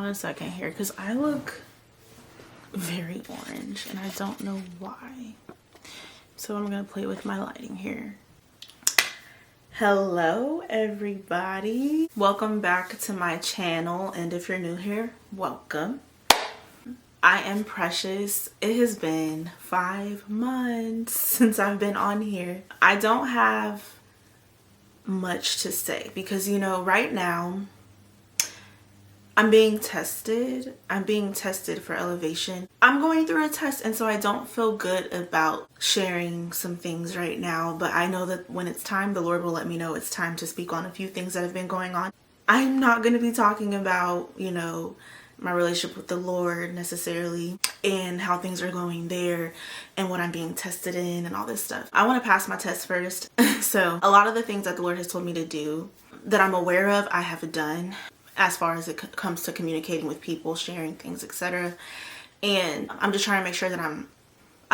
a second here because I look very orange and I don't know why. So I'm gonna play with my lighting here. Hello everybody, welcome back to my channel, and if you're new here, welcome. I am Precious. It has been 5 months since I've been on here. I don't have much to say because, you know, right now I'm being tested. I'm being tested for elevation. I'm going through a test, and so I don't feel good about sharing some things right now, but I know that when it's time, the Lord will let me know it's time to speak on a few things that have been going on. I'm not going to be talking about, you know, my relationship with the Lord necessarily and how things are going there and what I'm being tested in and all this stuff. I want to pass my test first. So a lot of the things that the Lord has told me to do that I'm aware of, I have done as far as it comes to communicating with people, sharing things, etc. And I'm just trying to make sure that I'm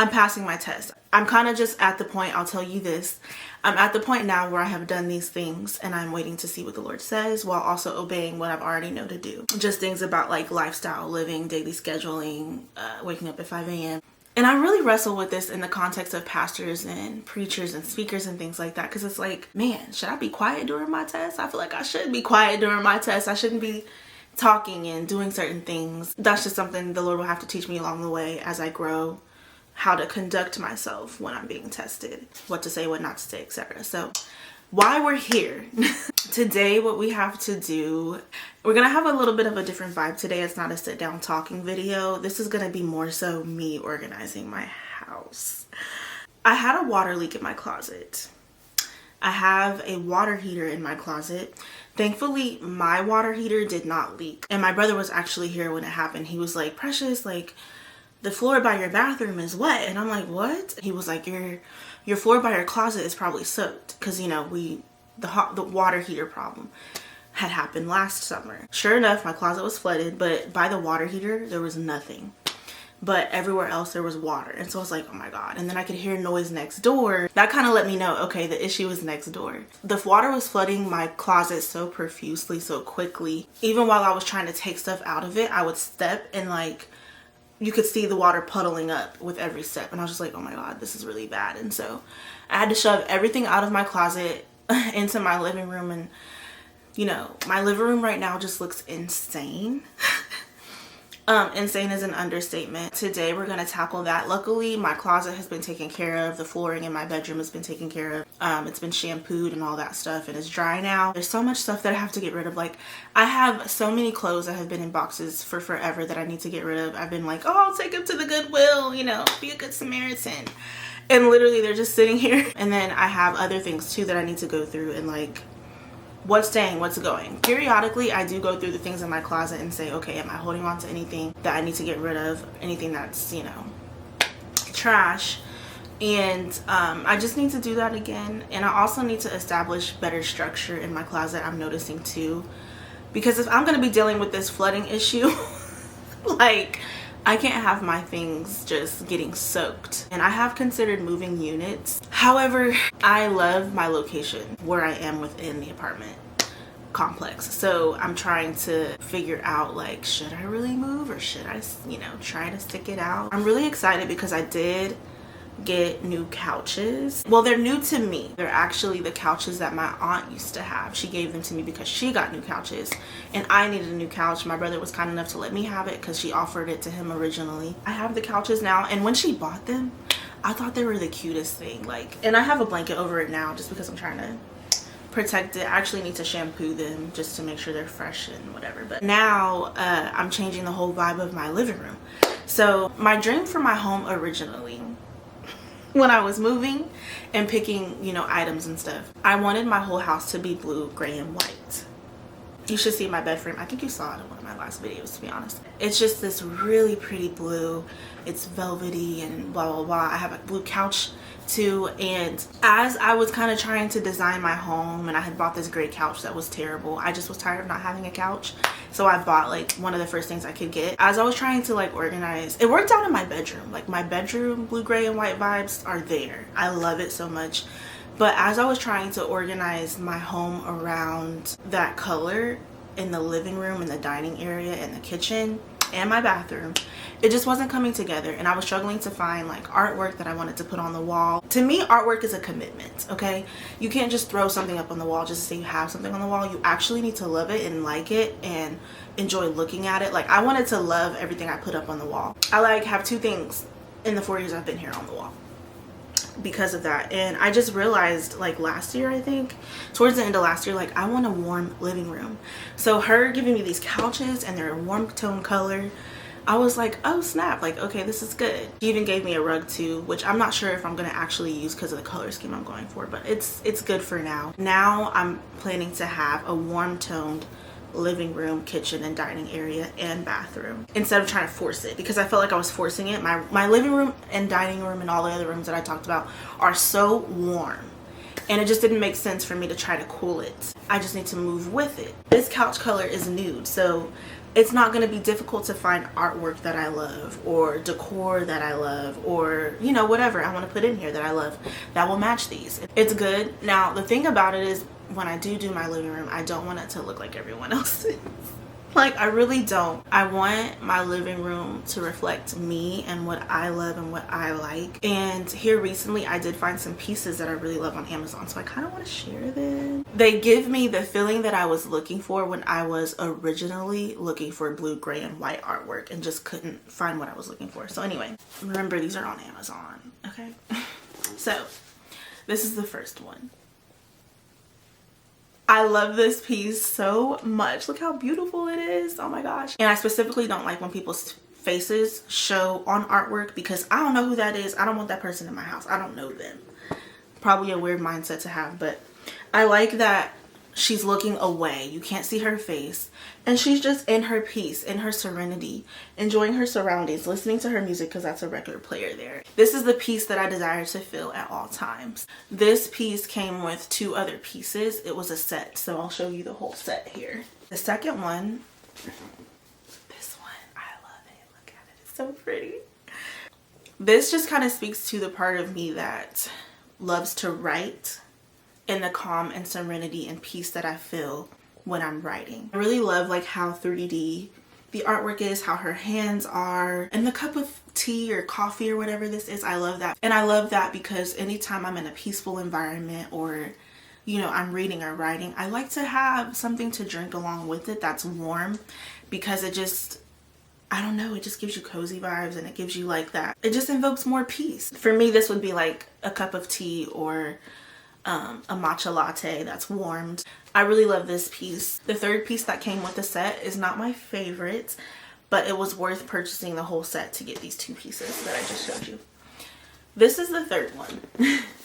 passing my test. I'm kind of just at the point, I'll tell you this, I'm at the point now where I have done these things and I'm waiting to see what the Lord says while also obeying what I've already know to do. Just things about like lifestyle, living, daily scheduling, waking up at 5 a.m. And I really wrestle with this in the context of pastors and preachers and speakers and things like that, because it's like, man, should I be quiet during my test? I feel like I should be quiet during my test. I shouldn't be talking and doing certain things. That's just something the Lord will have to teach me along the way as I grow, how to conduct myself when I'm being tested, what to say, what not to say, etc. So why we're here today, what we have to do, we're gonna have a little bit of a different vibe today. It's not a sit down talking video. This is gonna be more so me organizing my house. I had a water leak in my closet. I have a water heater in my closet. Thankfully, my water heater did not leak. And my brother was actually here when it happened. He was like, Precious, like, the floor by your bathroom is wet. And I'm like, what? He was like, your floor by your closet is probably soaked. Because, you know, the water heater problem had happened last summer. Sure enough, my closet was flooded, but by the water heater, there was nothing. But everywhere else, there was water. And so I was like, oh my God. And then I could hear noise next door. That kind of let me know, okay, the issue is next door. The water was flooding my closet so profusely, so quickly. Even while I was trying to take stuff out of it, I would step and like, you could see the water puddling up with every step. And I was just like, oh my God, this is really bad. And so I had to shove everything out of my closet into my living room. And, you know, my living room right now just looks insane. Insane is an understatement. Today we're going to tackle that. Luckily, my closet has been taken care of. The flooring in my bedroom has been taken care of. It's been shampooed and all that stuff, and it's dry now. There's so much stuff that I have to get rid of. Like, I have so many clothes that have been in boxes for forever that I need to get rid of. I've been like, oh, I'll take them to the Goodwill, you know, be a good Samaritan. And literally they're just sitting here. And then I have other things too that I need to go through and like, what's staying, what's going. Periodically, I do go through the things in my closet and say, okay, am I holding on to anything that I need to get rid of? Anything that's, you know, trash. And I just need to do that again. And I also need to establish better structure in my closet, I'm noticing too. Because if I'm going to be dealing with this flooding issue, like, I can't have my things just getting soaked. And I have considered moving units. However, I love my location where I am within the apartment complex. So I'm trying to figure out, like, should I really move or should I, you know, try to stick it out? I'm really excited because I did get new couches. Well, they're new to me. They're actually the couches that my aunt used to have. She gave them to me because she got new couches and I needed a new couch. My brother was kind enough to let me have it because she offered it to him originally. I have the couches now, and when she bought them, I thought they were the cutest thing. Like, and I have a blanket over it now just because I'm trying to protect it. I actually need to shampoo them just to make sure they're fresh and whatever. But now I'm changing the whole vibe of my living room. So my dream for my home originally, when I was moving and picking, you know, items and stuff, I wanted my whole house to be blue, gray, and white. You should see my bed frame. I think you saw it in one of my last videos, to be honest. It's just this really pretty blue. It's velvety and blah, blah, blah. I have a blue couch too. And as I was kind of trying to design my home, and I had bought this gray couch that was terrible. I just was tired of not having a couch. So I bought like one of the first things I could get. As I was trying to like organize, it worked out in my bedroom. Like, my bedroom blue, gray, and white vibes are there. I love it so much. But as I was trying to organize my home around that color, in the living room and the dining area and the kitchen and my bathroom, it just wasn't coming together, and I was struggling to find like artwork that I wanted to put on the wall. To me, artwork is a commitment, okay? You can't just throw something up on the wall just to say you have something on the wall. You actually need to love it and like it and enjoy looking at it. Like, I wanted to love everything I put up on the wall. I like have 2 things in the 4 years I've been here on the wall because of that. And I just realized like last year, I think towards the end of last year, like I want a warm living room. So her giving me these couches and they're a warm tone color, I was like, oh snap, like okay, this is good. She even gave me a rug too, which I'm not sure if I'm gonna actually use because of the color scheme I'm going for, but it's good for now. Now I'm planning to have a warm toned living room, kitchen, and dining area and bathroom instead of trying to force it, because I felt like I was forcing it. My living room and dining room and all the other rooms that I talked about are so warm, and it just didn't make sense for me to try to cool it. I just need to move with it. This couch color is nude, so it's not going to be difficult to find artwork that I love or decor that I love, or you know, whatever I want to put in here that I love that will match these. It's good. Now the thing about it is, when I do my living room, I don't want it to look like everyone else's. Like, I really don't. I want my living room to reflect me and what I love and what I like. And here recently I did find some pieces that I really love on Amazon, so I kind of want to share them. They give me the feeling that I was looking for when I was originally looking for blue, gray, and white artwork and just couldn't find what I was looking for. So anyway, remember, these are on Amazon, okay? So this is the first one. I love this piece so much. Look how beautiful it is. Oh my gosh. And I specifically don't like when people's faces show on artwork, because I don't know who that is. I don't want that person in my house. I don't know them. Probably a weird mindset to have, but I like that she's looking away. You can't see her face. And she's just in her peace, in her serenity, enjoying her surroundings, listening to her music, because that's a record player there. This is the piece that I desire to feel at all times. This piece came with 2 other pieces. It was a set, so I'll show you the whole set here. The second one, this one, I love it. Look at it. It's so pretty. This just kind of speaks to the part of me that loves to write in the calm and serenity and peace that I feel when I'm writing. I really love like how 3D the artwork is, how her hands are, and the cup of tea or coffee or whatever this is. I love that. And I love that because anytime I'm in a peaceful environment, or you know, I'm reading or writing, I like to have something to drink along with it that's warm, because it just, I don't know, it just gives you cozy vibes, and it gives you like that. It just invokes more peace. For me, this would be like a cup of tea or a matcha latte that's warmed. I really love this piece. The third piece that came with the set is not my favorite, but it was worth purchasing the whole set to get these 2 pieces that I just showed you. This is the third one.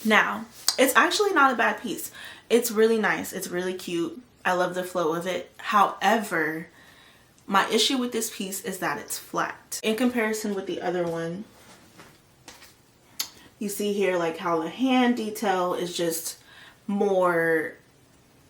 Now, it's actually not a bad piece. It's really nice. It's really cute. I love the flow of it. However, my issue with this piece is that it's flat. In comparison with the other one, you see here like how the hand detail is just more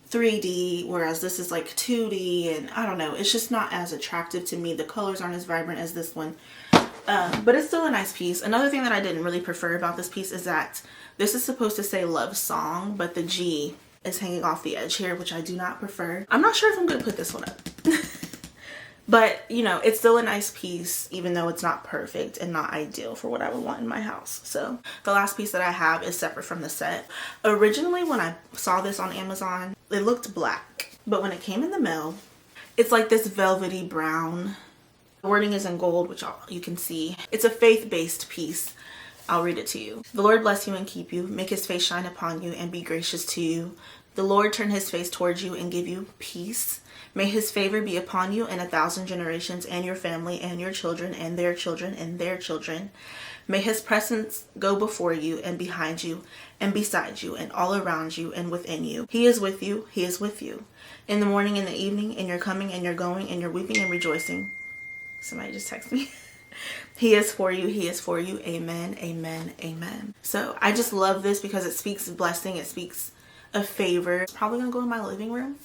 3D, whereas this is like 2D, and I don't know, it's just not as attractive to me. The colors aren't as vibrant as this one, but it's still a nice piece. Another thing that I didn't really prefer about this piece is that this is supposed to say love song, but the G is hanging off the edge here, which I do not prefer. I'm not sure if I'm gonna put this one up. But, you know, it's still a nice piece, even though it's not perfect and not ideal for what I would want in my house. So the last piece that I have is separate from the set. Originally, when I saw this on Amazon, it looked black. But when it came in the mail, it's like this velvety brown. The wording is in gold, which you can see. It's a faith-based piece. I'll read it to you. The Lord bless you and keep you, make his face shine upon you and be gracious to you. The Lord turn his face towards you and give you peace. May his favor be upon you in 1,000 generations, and your family and your children and their children and their children. May his presence go before you and behind you and beside you and all around you and within you. He is with you. He is with you. In the morning and the evening, in your coming and your going, and your weeping and rejoicing. Somebody just texted me. He is for you. He is for you. Amen. Amen. Amen. So I just love this because it speaks blessing. It speaks a favor. It's probably going to go in my living room.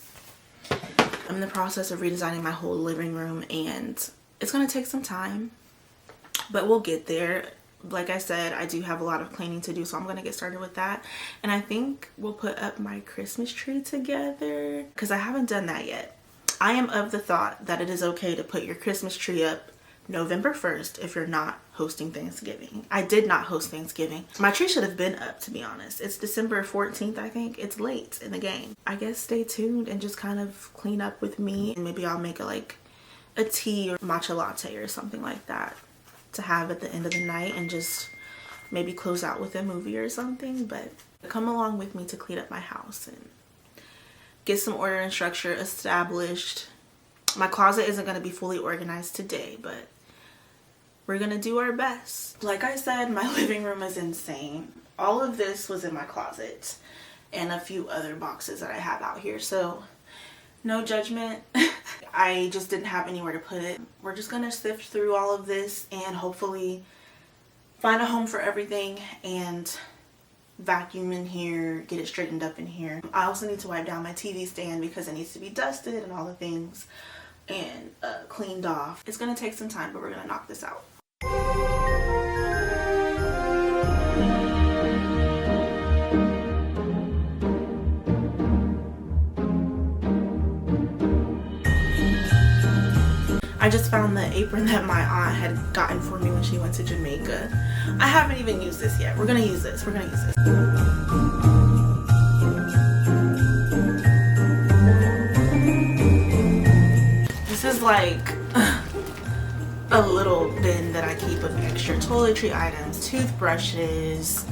I'm in the process of redesigning my whole living room, and it's going to take some time, but we'll get there. Like I said, I do have a lot of cleaning to do, so I'm going to get started with that. And I think we'll put up my Christmas tree together because I haven't done that yet. I am of the thought that it is okay to put your Christmas tree up November 1st if you're not hosting Thanksgiving. I did not host Thanksgiving. My tree should have been up, to be honest. It's December 14th, I think. It's late in the game. I guess stay tuned and just kind of clean up with me. And maybe I'll make a tea or matcha latte or something like that to have at the end of the night and just maybe close out with a movie or something. But come along with me to clean up my house and get some order and structure established. My closet isn't going to be fully organized today, but we're gonna do our best. Like I said, my living room is insane. All of this was in my closet and a few other boxes that I have out here, so no judgment. I just didn't have anywhere to put it. We're just gonna sift through all of this and hopefully find a home for everything and vacuum in here, get it straightened up in here. I also need to wipe down my TV stand because it needs to be dusted and all the things and cleaned off. It's gonna take some time, but we're gonna knock this out. I just found the apron that my aunt had gotten for me when she went to Jamaica. I haven't even used this yet. We're gonna use this. We're gonna use this. This is like a little bin that I keep of extra toiletry items, toothbrushes,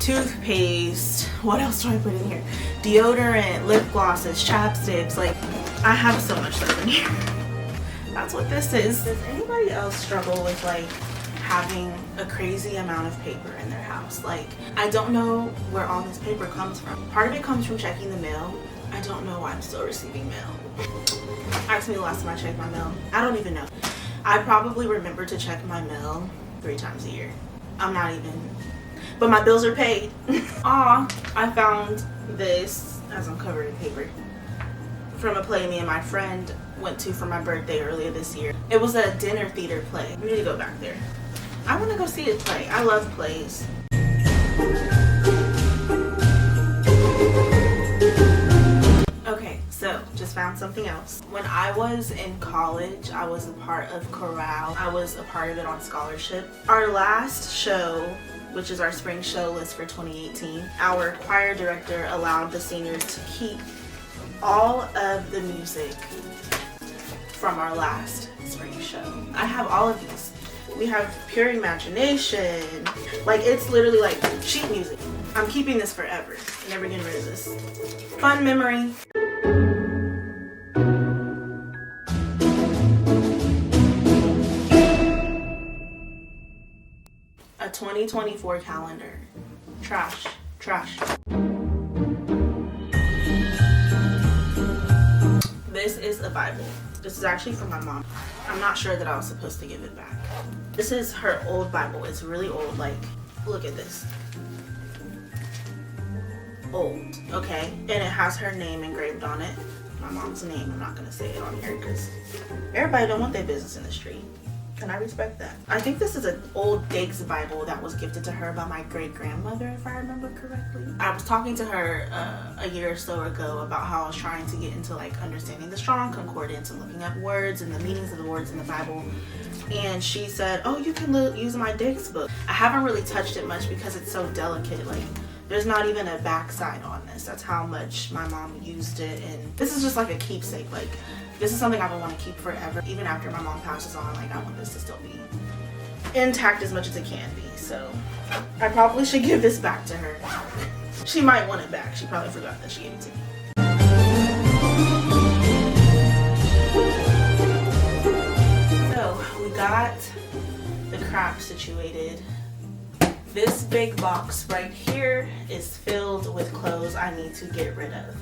toothpaste. What else do I put in here? Deodorant, lip glosses, chapsticks. Like, I have so much stuff in here. That's what this is. Does anybody else struggle with like having a crazy amount of paper in their house? Like, I don't know where all this paper comes from. Part of it comes from checking the mail. I don't know why I'm still receiving mail. Ask me the last time I checked my mail. I don't even know. I probably remember to check my mail 3 times a year. I'm not even, but my bills are paid. Aw, I found this, as I'm covered in paper, from a play me and my friend went to for my birthday earlier this year. It was a dinner theater play. We need to go back there. I want to go see it play. I love plays. Okay, so just found something else. When I was in college, I was a part of chorale. I was a part of it on scholarship. Our last show, which is our spring show list for 2018, our choir director allowed the seniors to keep all of the music from our last spring show. I have all of these. We have Pure Imagination. Like, it's literally like sheet music. I'm keeping this forever. Never getting rid of this. Fun memory. A 2024 calendar. Trash. Trash. This is a Bible. This is actually from my mom. I'm not sure that I was supposed to give it back. This is her old Bible. It's really old. Like, look at this. Old, okay? And it has her name engraved on it. My mom's name. I'm not gonna say it on here because everybody don't want their business in the street. And I respect that. I think this is an old Diggs Bible that was gifted to her by my great-grandmother, if I remember correctly. I was talking to her a year or so ago about how I was trying to get into like understanding the Strong Concordance and looking up words and the meanings of the words in the Bible. And she said, oh, you can use my Diggs book. I haven't really touched it much because it's so delicate. Like, there's not even a backside on this. That's how much my mom used it. And this is just like a keepsake. Like, this is something I would want to keep forever. Even after my mom passes on, like, I want this to still be intact as much as it can be. So I probably should give this back to her. She might want it back. She probably forgot that she gave it to me. So we got the crap situated. This big box right here is filled with clothes I need to get rid of.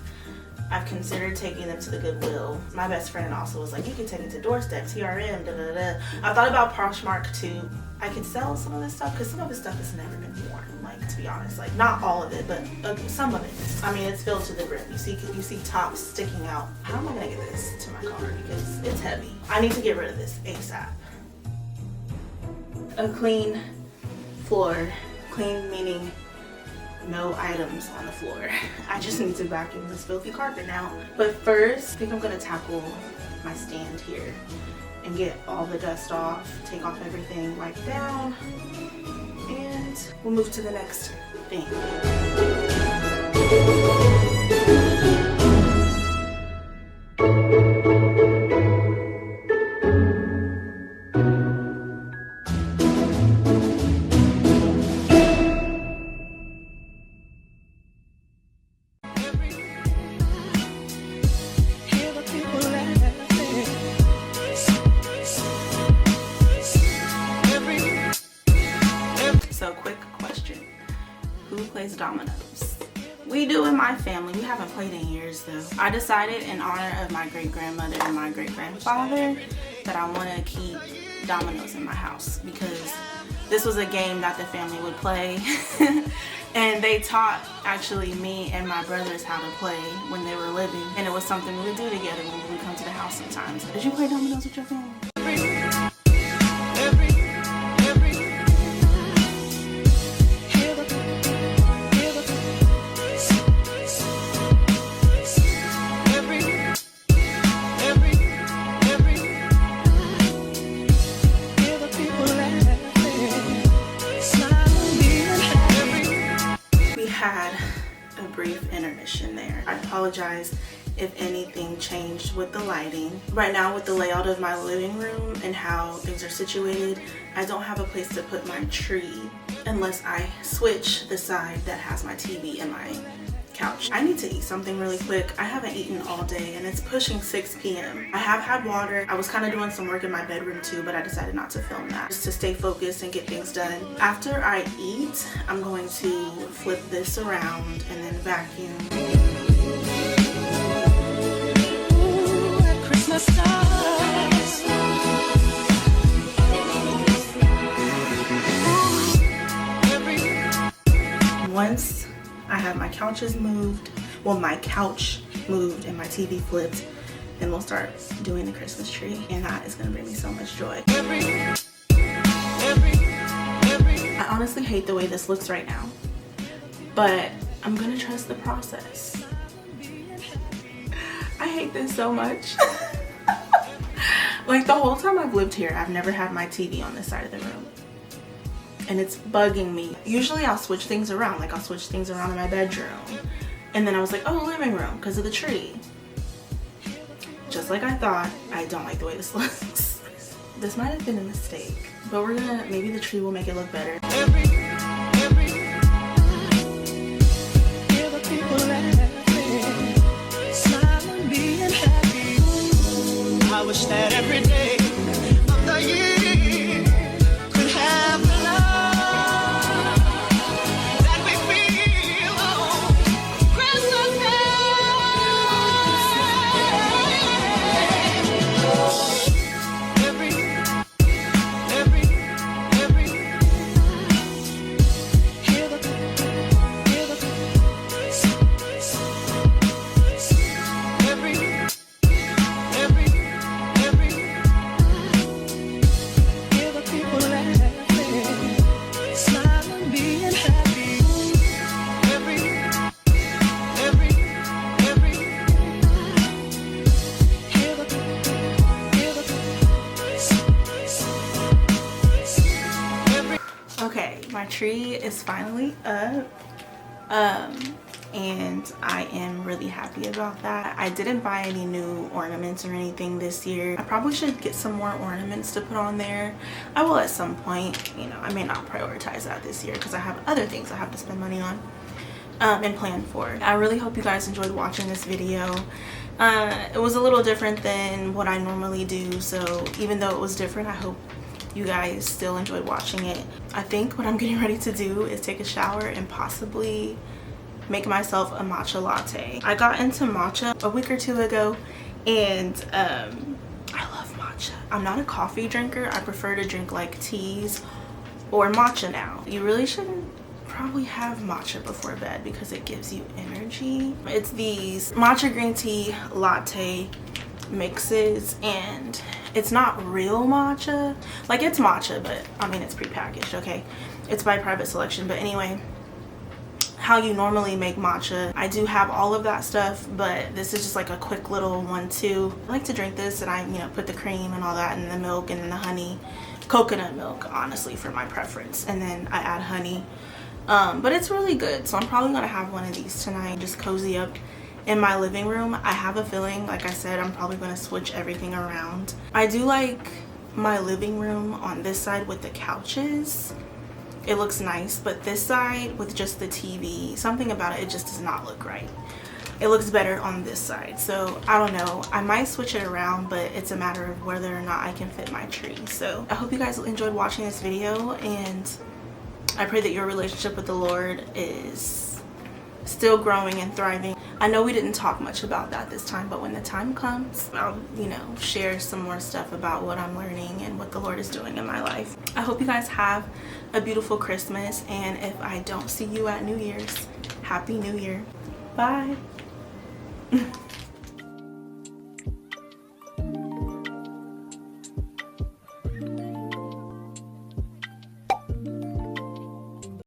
I've considered taking them to the Goodwill. My best friend also was like, you can take it to Doorstep, TRM, da da da. I thought about Poshmark too. I could sell some of this stuff because some of this stuff has never been worn, like, to be honest. Like, not all of it, but some of it. I mean, it's filled to the brim. You see tops sticking out. How am I gonna get this to my car? Because it's heavy. I need to get rid of this ASAP. A clean floor. Clean meaning no items on the floor. I just need to vacuum this filthy carpet now. But first, I think I'm gonna tackle my stand here and get all the dust off, take off everything, wipe down, and we'll move to the next thing. So quick question, who plays dominoes? We do in my family. We haven't played in years though. I decided in honor of my great-grandmother and my great-grandfather that I want to keep dominoes in my house because this was a game that the family would play and they taught actually me and my brothers how to play when they were living, and it was something we would do together when we would come to the house sometimes. Did you play dominoes with your family? Had a brief intermission there. I apologize if anything changed with the lighting. Right now with the layout of my living room and how things are situated, I don't have a place to put my tree unless I switch the side that has my TV and my couch. I need to eat something really quick. I haven't eaten all day and it's pushing 6 p.m. I have had water. I was kind of doing some work in my bedroom too, but I decided not to film that just to stay focused and get things done. After I eat, I'm going to flip this around and then vacuum. Ooh, Christmas stars. Once I have my couches moved, well, my couch moved and my TV flipped, then we'll start doing the Christmas tree, and that is gonna bring me so much joy. I honestly hate the way this looks right now, but I'm gonna trust the process. I hate this so much. Like the whole time I've lived here, I've never had my TV on this side of the room. And it's bugging me. Usually I'll switch things around, like I'll switch things around in my bedroom. And then I was like, oh, living room, because of the tree. Just like I thought, I don't like the way this looks. This might have been a mistake, but we're gonna, maybe the tree will make it look better. I wish that every day of the year could have the love that we feel on Christmas my tree is finally up, and I am really happy about that. I didn't buy any new ornaments or anything this year. I probably should get some more ornaments to put on there. I will at some point. You know, I may not prioritize that this year because I have other things I have to spend money on and plan for. I really hope you guys enjoyed watching this video. It was a little different than what I normally do, so even though it was different, I hope you guys still enjoyed watching it. I think what I'm getting ready to do is take a shower and possibly make myself a matcha latte. I got into matcha a week or two ago, and I love matcha. I'm not a coffee drinker. I prefer to drink like teas or matcha now. You really shouldn't probably have matcha before bed because it gives you energy. It's these matcha green tea latte mixes, and it's not real matcha. Like, it's matcha, but I mean it's prepackaged. Okay, it's by Private Selection, but anyway, how you normally make matcha. I do have all of that stuff, but this is just like a quick little 1-2. I like to drink this, and I, you know, put the cream and all that and the milk and then the honey. Coconut milk, honestly, for my preference, and then I add honey. But it's really good, so I'm probably gonna have one of these tonight, just cozy up in my living room. I have a feeling, like I said, I'm probably gonna switch everything around. I do like my living room on this side with the couches. It looks nice, but this side with just the TV, something about it just does not look right. It looks better on this side, so I don't know. I might switch it around, but it's a matter of whether or not I can fit my tree. So I hope you guys enjoyed watching this video, and I pray that your relationship with the Lord is still growing and thriving. I know we didn't talk much about that this time, but when the time comes, I'll, you know, share some more stuff about what I'm learning and what the Lord is doing in my life. I hope you guys have a beautiful Christmas, and if I don't see you at New Year's, Happy New Year. Bye.